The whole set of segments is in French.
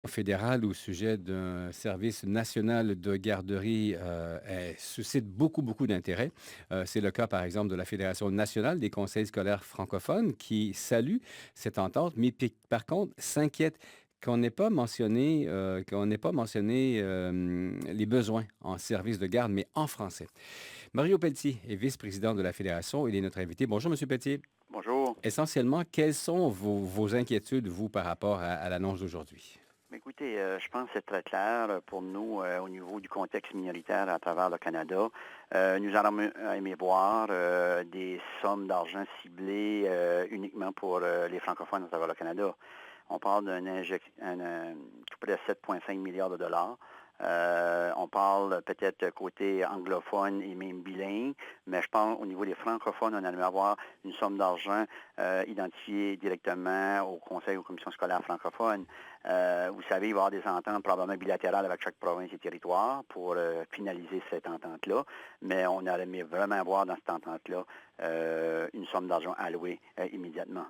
fédérale au sujet d'un service national de garderie suscite beaucoup, beaucoup d'intérêt. C'est le cas, par exemple, de la Fédération nationale des conseils scolaires francophones qui salue cette entente, mais par contre s'inquiète qu'on n'ait pas mentionné les besoins en service de garde, mais en français. Mario Pelletier est vice-président de la Fédération. Il est notre invité. Bonjour, Monsieur Pelletier. Bonjour. Essentiellement, quelles sont vos inquiétudes, vous, par rapport à l'annonce d'aujourd'hui? Écoutez, je pense que c'est très clair pour nous au niveau du contexte minoritaire à travers le Canada. Nous allons aimer voir des sommes d'argent ciblées uniquement pour les francophones à travers le Canada. On parle tout près de 7,5 milliards de dollars. On parle peut-être côté anglophone et même bilingue, mais je pense au niveau des francophones, on aimerait avoir une somme d'argent identifiée directement au Conseil ou aux commissions scolaires francophones. Vous savez, il va y avoir des ententes probablement bilatérales avec chaque province et territoire pour finaliser cette entente-là, mais on aurait aimé vraiment voir dans cette entente-là une somme d'argent allouée immédiatement.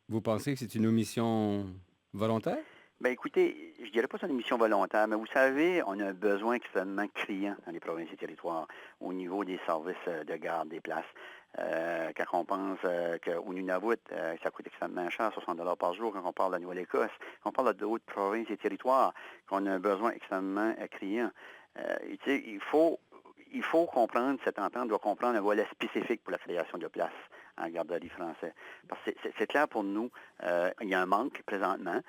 Vous pensez que c'est une omission volontaire? Ben écoutez, je dirais pas que c'est une mission volontaire, mais vous savez, on a un besoin extrêmement criant dans les provinces et territoires au niveau des services de garde des places. Quand on pense qu'au Nunavut, ça coûte extrêmement cher, 60 $ par jour, quand on parle de la Nouvelle-Écosse, quand on parle d'autres provinces et territoires, qu'on a un besoin extrêmement criant. Il faut comprendre, cette entente doit comprendre un volet spécifique pour la fédération de places en garderie français. Parce que c'est clair pour nous, il y a un manque présentement,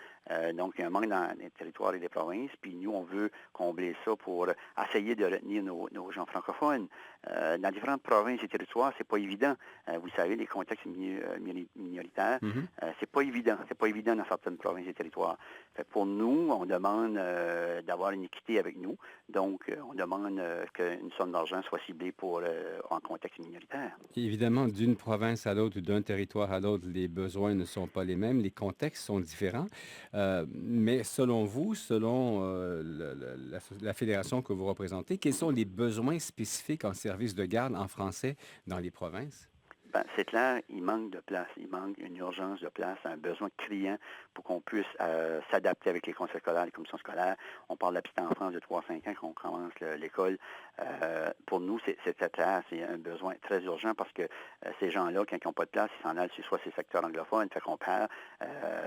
donc il y a un manque dans les territoires et les provinces, puis nous, on veut combler ça pour essayer de retenir nos gens francophones. Dans différentes provinces et territoires, c'est pas évident. Vous savez, les contextes minoritaires, Mhm. c'est pas évident. C'est pas évident dans certaines provinces et territoires. Fait pour nous, on demande d'avoir une équité avec nous. Donc, on demande qu'une somme d'argent soit ciblée pour en contexte minoritaire. Évidemment, d'une province à l'autre ou d'un territoire à l'autre, les besoins ne sont pas les mêmes, les contextes sont différents. Mais selon vous, selon la fédération que vous représentez, quels sont les besoins spécifiques en service de garde en français dans les provinces? Ben, c'est clair, il manque de place. Il manque une urgence de place, un besoin criant pour qu'on puisse s'adapter avec les conseils scolaires, les commissions scolaires. On parle de la petite enfance de 3 à 5 ans quand on commence l'école. Pour nous, c'est très clair, c'est un besoin très urgent parce que ces gens-là, quand ils n'ont pas de place, ils s'en allent sur soit ces secteurs anglophones, fait qu'on perd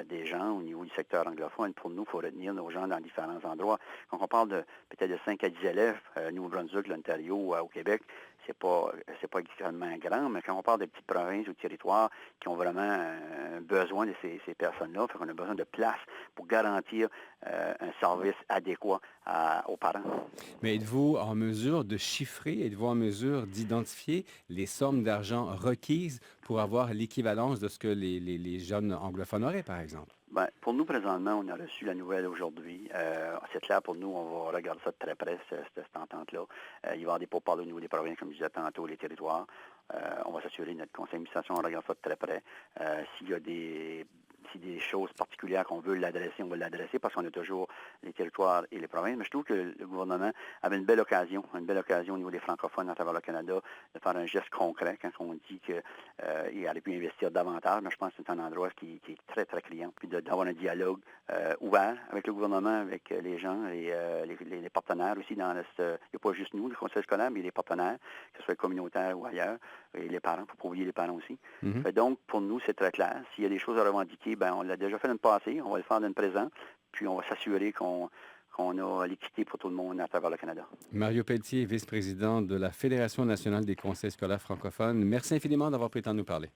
des gens au niveau du secteur anglophone. Pour nous, il faut retenir nos gens dans différents endroits. Quand on parle de peut-être de 5 à 10 élèves, Nouveau-Brunswick, l'Ontario, au Québec, c'est pas extrêmement grand, mais quand on parle de petites provinces ou territoires qui ont vraiment besoin de ces personnes-là, fait qu'on a besoin de place pour garantir un service adéquat aux parents. Mais êtes-vous en mesure de chiffrer, êtes-vous en mesure d'identifier les sommes d'argent requises pour avoir l'équivalence de ce que les jeunes anglophones auraient, par exemple? Ben, pour nous, présentement, on a reçu la nouvelle aujourd'hui. C'est clair pour nous, on va regarder ça de très près, cette entente-là. Il va y avoir des pourparlers au niveau des provinces, comme je disais tantôt, les territoires. On va s'assurer, notre conseil d'administration, on regarde ça de très près. S'il y a des choses particulières qu'on veut l'adresser, on va l'adresser parce qu'on a toujours les territoires et les provinces. Mais je trouve que le gouvernement avait une belle occasion au niveau des francophones à travers le Canada de faire un geste concret quand on dit qu'il aurait pu investir davantage. Mais je pense que c'est un endroit qui est très, très criant. Puis d'avoir un dialogue ouvert avec le gouvernement, avec les gens et les partenaires aussi. Il n'y a pas juste nous, le conseil scolaire, mais les partenaires, que ce soit communautaire ou ailleurs, et les parents, il ne faut pas oublier les parents aussi. Mhm. Donc, pour nous, c'est très clair. S'il y a des choses à revendiquer, ben, on l'a déjà fait dans le passé, on va le faire dans le présent, puis on va s'assurer qu'on a l'équité pour tout le monde à travers le Canada. Mario Pelletier, vice-président de la Fédération nationale des conseils scolaires francophones. Merci infiniment d'avoir pris le temps de nous parler.